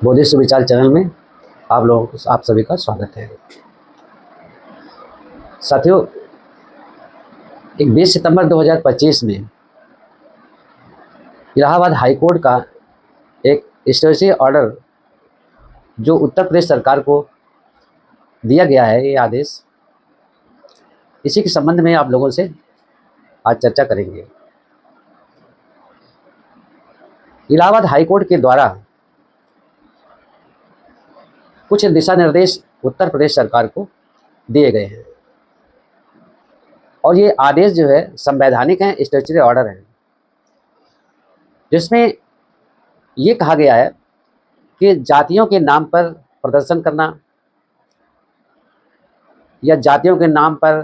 Buddhist विचार channel में आप सभी का स्वागत है। साथियों, एक 20 सितंबर 2025 में इलाहाबाद हाई कोर्ट का एक स्टे ऑर्डर जो उत्तर प्रदेश सरकार को दिया गया है, ये आदेश, इसी के संबंध में आप लोगों से आज चर्चा करेंगे। इलाहाबाद हाई कोर्ट के द्वारा कुछ दिशा निर्देश उत्तर प्रदेश सरकार को दिए गए हैं और ये आदेश जो है संवैधानिक हैं, स्टैट्यूटरी ऑर्डर हैं, जिसमें ये कहा गया है कि जातियों के नाम पर प्रदर्शन करना या जातियों के नाम पर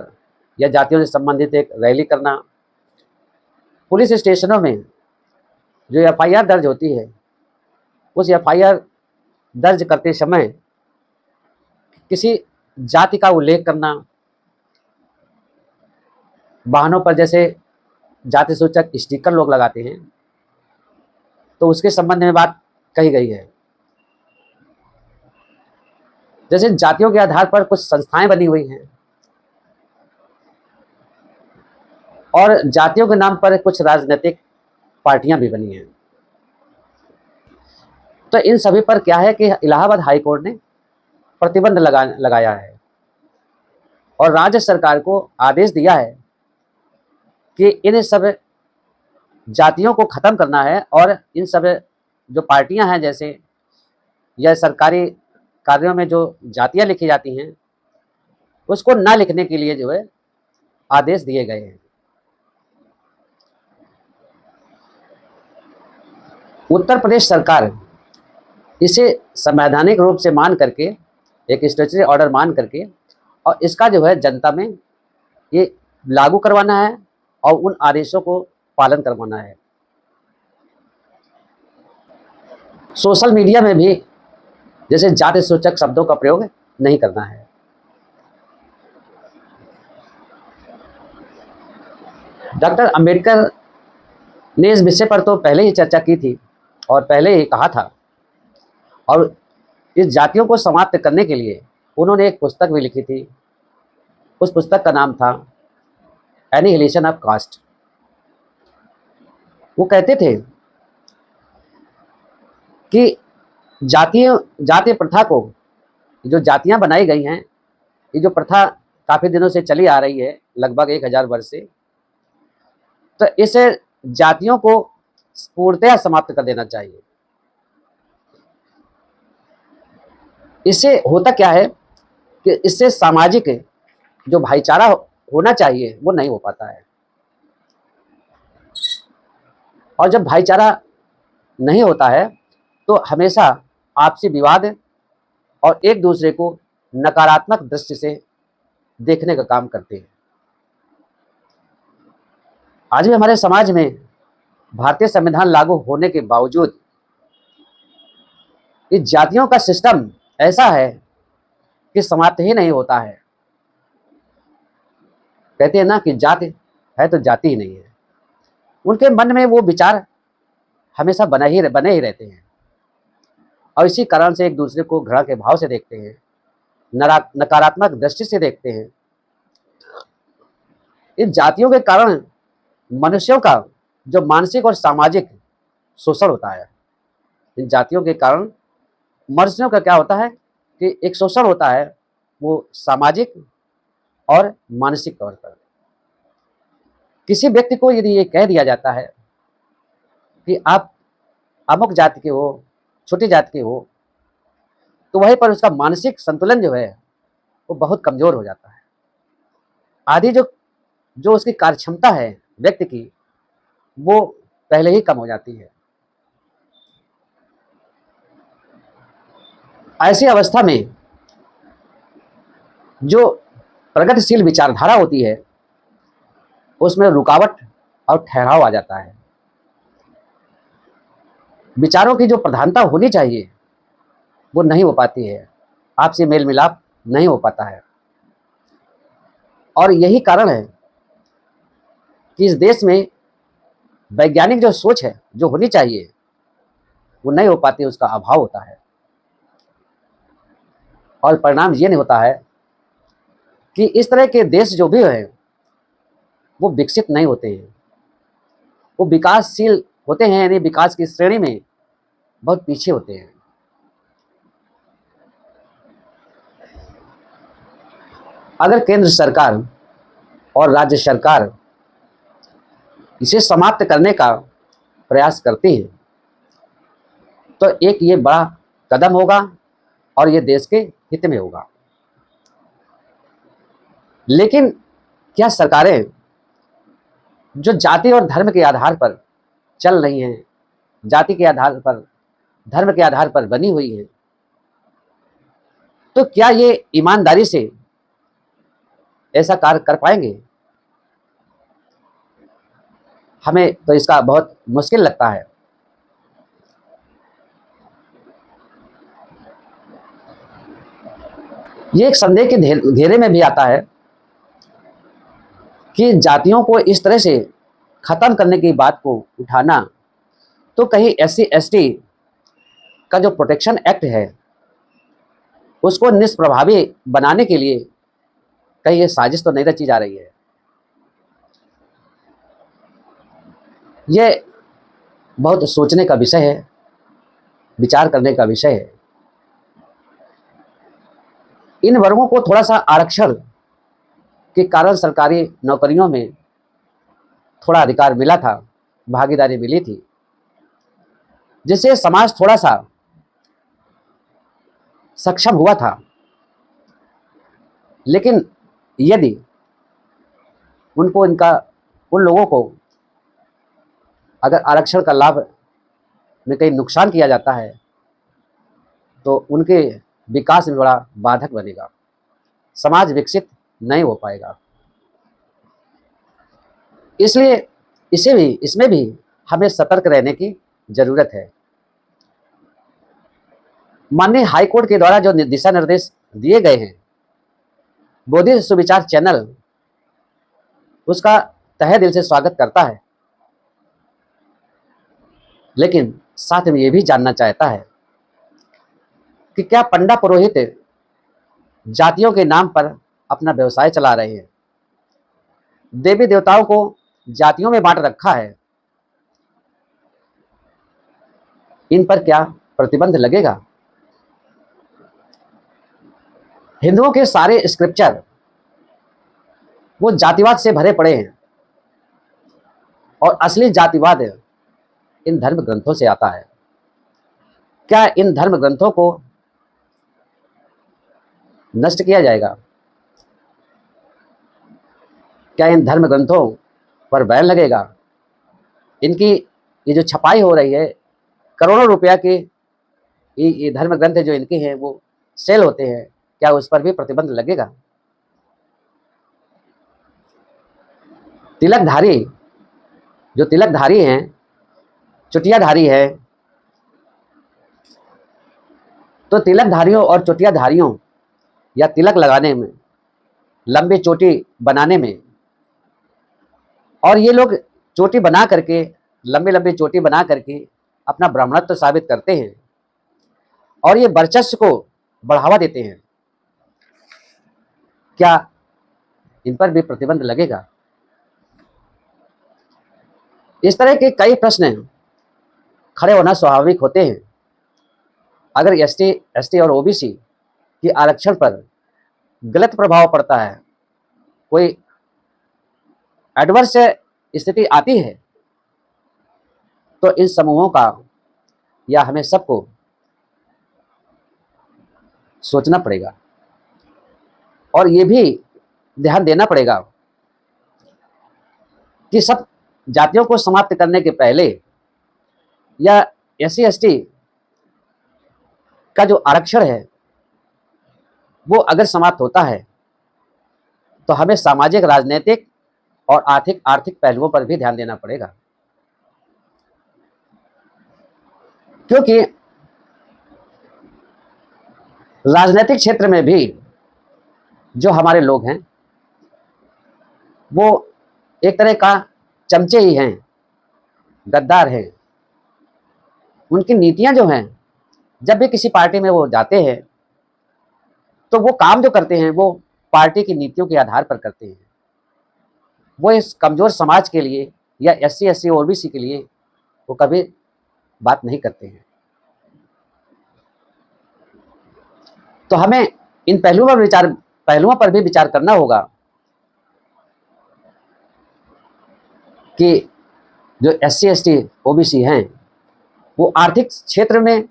या जातियों से संबंधित एक रैली करना, पुलिस स्टेशनों में जो एफआईआर दर्ज होती है, उस एफआईआर दर्ज करते समय किसी जाति का उल्लेख करना, वाहनों पर जैसे जाति सूचक स्टिकर लोग लगाते हैं, तो उसके संबंध में बात कही गई है। जैसे जातियों के आधार पर कुछ संस्थाएं बनी हुई हैं और जातियों के नाम पर कुछ राजनीतिक पार्टियां भी बनी हैं। तो इन सभी पर क्या है कि इलाहाबाद हाई कोर्ट ने प्रतिबंध लगाया है और राज्य सरकार को आदेश दिया है कि इन सब जातियों को खत्म करना है और इन सब जो पार्टियां हैं, जैसे या सरकारी कार्यों में जो जातियां लिखी जाती हैं, उसको ना लिखने के लिए जो है आदेश दिए गए हैं। उत्तर प्रदेश सरकार इसे संवैधानिक रूप से मान करके, एक स्टैट्यूटरी ऑर्डर मान करके, और इसका जो है जनता में ये लागू करवाना है और उन आदेशों को पालन करवाना है। सोशल मीडिया में भी जैसे जाति सूचक शब्दों का प्रयोग नहीं करना है। डॉक्टर अंबेडकर ने इस विषय पर तो पहले ही चर्चा की थी और पहले ही कहा था, और इस जातियों को समाप्त करने के लिए उन्होंने एक पुस्तक भी लिखी थी। उस पुस्तक का नाम था एनिहिलेशन ऑफ कास्ट। वो कहते थे कि जातीय प्रथा को, जो जातियां बनाई गई हैं, ये जो प्रथा काफ़ी दिनों से चली आ रही है, लगभग 1000 वर्ष से, तो इस जातियों को पूर्णतः समाप्त कर देना चाहिए। इससे होता क्या है कि इससे सामाजिक जो भाईचारा होना चाहिए वो नहीं हो पाता है, और जब भाईचारा नहीं होता है तो हमेशा आपसी विवाद और एक दूसरे को नकारात्मक दृष्टि से देखने का काम करते हैं। आज भी हमारे समाज में भारतीय संविधान लागू होने के बावजूद इस जातियों का सिस्टम ऐसा है कि समाप्त ही नहीं होता है। कहते हैं ना कि जाति है तो जाति ही नहीं है। उनके मन में वो विचार हमेशा बने ही रहते हैं और इसी कारण से एक दूसरे को घृणा के भाव से देखते हैं, नकारात्मक दृष्टि से देखते हैं। इन जातियों के कारण मनुष्यों का जो मानसिक और सामाजिक शोषण होता है, इन जातियों के कारण मनुष्यों का क्या होता है कि एक शोषण होता है, वो सामाजिक और मानसिक तौर पर। किसी व्यक्ति को यदि ये कह दिया जाता है कि आप अमुक जाति के हो, छोटी जाति के हो, तो वहीं पर उसका मानसिक संतुलन जो है वो बहुत कमजोर हो जाता है। आधी जो जो उसकी कार्यक्षमता है व्यक्ति की, वो पहले ही कम हो जाती है। ऐसी अवस्था में जो प्रगतिशील विचारधारा होती है उसमें रुकावट और ठहराव आ जाता है। विचारों की जो प्रधानता होनी चाहिए वो नहीं हो पाती है, आपसी मेल मिलाप नहीं हो पाता है। और यही कारण है कि इस देश में वैज्ञानिक जो सोच है जो होनी चाहिए वो नहीं हो पाती, उसका अभाव होता है। और परिणाम ये नहीं होता है कि इस तरह के देश जो भी हैं वो विकसित नहीं होते हैं, वो विकासशील होते हैं, यानी विकास की श्रेणी में बहुत पीछे होते हैं। अगर केंद्र सरकार और राज्य सरकार इसे समाप्त करने का प्रयास करती है तो एक ये बड़ा कदम होगा और ये देश के हित में होगा। लेकिन क्या सरकारें जो जाति और धर्म के आधार पर चल रही हैं, जाति के आधार पर, धर्म के आधार पर बनी हुई हैं, तो क्या ये ईमानदारी से ऐसा कार्य कर पाएंगे? हमें तो इसका बहुत मुश्किल लगता है। ये एक संदेह के घेरे में भी आता है कि जातियों को इस तरह से खत्म करने की बात को उठाना, तो कहीं SC ST का जो प्रोटेक्शन एक्ट है उसको निष्प्रभावी बनाने के लिए कहीं ये साजिश तो नहीं रची जा रही है? ये बहुत सोचने का विषय है, विचार करने का विषय है। इन वर्गों को थोड़ा सा आरक्षण के कारण सरकारी नौकरियों में थोड़ा अधिकार मिला था, भागीदारी मिली थी, जिससे समाज थोड़ा सा सक्षम हुआ था। लेकिन यदि उन लोगों को अगर आरक्षण का लाभ में कहीं नुकसान किया जाता है तो उनके विकास में बड़ा बाधक बनेगा, समाज विकसित नहीं हो पाएगा। इसलिए इसमें भी हमें सतर्क रहने की जरूरत है। माननीय हाईकोर्ट के द्वारा जो दिशा निर्देश दिए गए हैं, बोधि सुविचार चैनल उसका तहे दिल से स्वागत करता है, लेकिन साथ में ये भी जानना चाहता है कि क्या पंडा पुरोहित जातियों के नाम पर अपना व्यवसाय चला रहे हैं, देवी देवताओं को जातियों में बांट रखा है, इन पर क्या प्रतिबंध लगेगा? हिंदुओं के सारे स्क्रिप्चर वो जातिवाद से भरे पड़े हैं और असली जातिवाद इन धर्म ग्रंथों से आता है। क्या इन धर्म ग्रंथों को नष्ट किया जाएगा? क्या इन धर्म ग्रंथों पर बैन लगेगा? इनकी ये जो छपाई हो रही है, करोड़ों रुपया की ये धर्म ग्रंथ जो इनके हैं वो सेल होते हैं, क्या उस पर भी प्रतिबंध लगेगा? तिलकधारी जो तिलकधारी हैं, चुटियाधारी है, तो तिलकधारियों और चुटियाधारियों या तिलक लगाने में, लंबी चोटी बनाने में, और ये लोग चोटी बना करके, लंबी लंबी चोटी बना करके अपना ब्राह्मणत्व साबित करते हैं और ये वर्चस्व को बढ़ावा देते हैं, क्या इन पर भी प्रतिबंध लगेगा? इस तरह के कई प्रश्न खड़े होना स्वाभाविक होते हैं। अगर ST ST और OBC की आरक्षण पर गलत प्रभाव पड़ता है, कोई एडवर्स स्थिति आती है, तो इन समूहों का या हमें सबको सोचना पड़ेगा और ये भी ध्यान देना पड़ेगा कि सब जातियों को समाप्त करने के पहले या SC ST का जो आरक्षण है वो अगर समाप्त होता है तो हमें सामाजिक, राजनीतिक और आर्थिक पहलुओं पर भी ध्यान देना पड़ेगा, क्योंकि राजनीतिक क्षेत्र में भी जो हमारे लोग हैं वो एक तरह का चमचे ही हैं, गद्दार हैं। उनकी नीतियां जो हैं, जब भी किसी पार्टी में वो जाते हैं तो वो काम जो करते हैं वो पार्टी की नीतियों के आधार पर करते हैं। वो इस कमज़ोर समाज के लिए या एससी, एससी, ओबीसी के लिए वो कभी बात नहीं करते हैं। तो हमें इन पहलुओं पर भी विचार करना होगा कि जो एससी, एसटी, ओबीसी हैं वो आर्थिक क्षेत्र में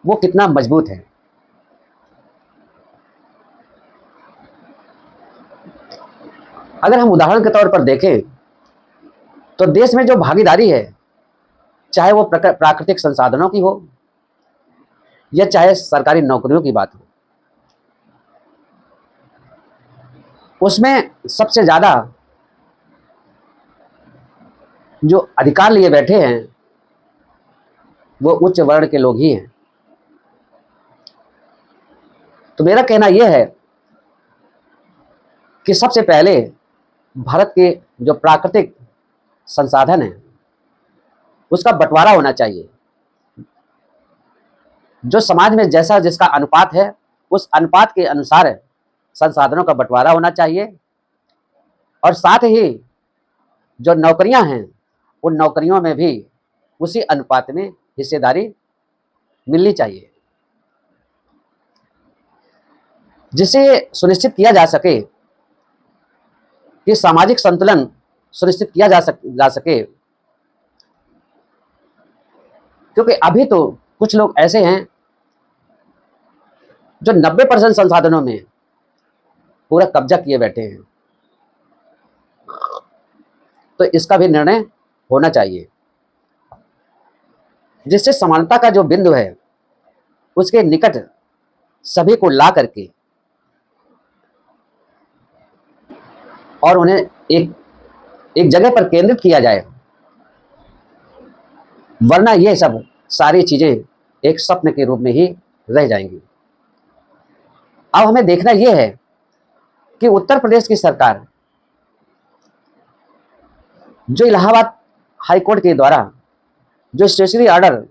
वो कितना मजबूत है। अगर हम उदाहरण के तौर पर देखें तो देश में जो भागीदारी है, चाहे वो प्राकृतिक संसाधनों की हो या चाहे सरकारी नौकरियों की बात हो, उसमें सबसे ज़्यादा जो अधिकार लिए बैठे हैं वो उच्च वर्ण के लोग ही हैं। तो मेरा कहना यह है कि सबसे पहले भारत के जो प्राकृतिक संसाधन हैं उसका बंटवारा होना चाहिए। जो समाज में जैसा जिसका अनुपात है उस अनुपात के अनुसार संसाधनों का बंटवारा होना चाहिए, और साथ ही जो नौकरियां हैं उन नौकरियों में भी उसी अनुपात में हिस्सेदारी मिलनी चाहिए, जिससे सुनिश्चित किया जा सके कि सामाजिक संतुलन सुनिश्चित किया जा सके। क्योंकि अभी तो कुछ लोग ऐसे हैं जो 90% संसाधनों में पूरा कब्जा किए बैठे हैं। तो इसका भी निर्णय होना चाहिए, जिससे समानता का जो बिंदु है उसके निकट सभी को ला करके और उन्हें एक जगह पर केंद्रित किया जाए, वरना ये सब सारी चीजें एक स्वप्न के रूप में ही रह जाएंगी। अब हमें देखना यह है कि उत्तर प्रदेश की सरकार जो इलाहाबाद हाई कोर्ट के द्वारा जो स्टेशनरी ऑर्डर,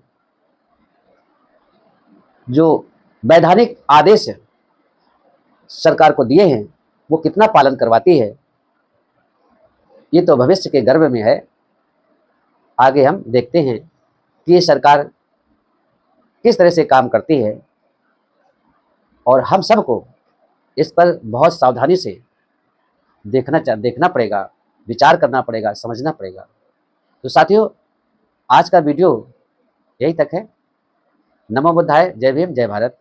जो वैधानिक आदेश सरकार को दिए हैं, वो कितना पालन करवाती है, ये तो भविष्य के गर्भ में है। आगे हम देखते हैं कि ये सरकार किस तरह से काम करती है, और हम सबको इस पर बहुत सावधानी से देखना पड़ेगा, विचार करना पड़ेगा, समझना पड़ेगा। तो साथियों, आज का वीडियो यही तक है। नमो बुद्धाय, जय भीम, जय भारत।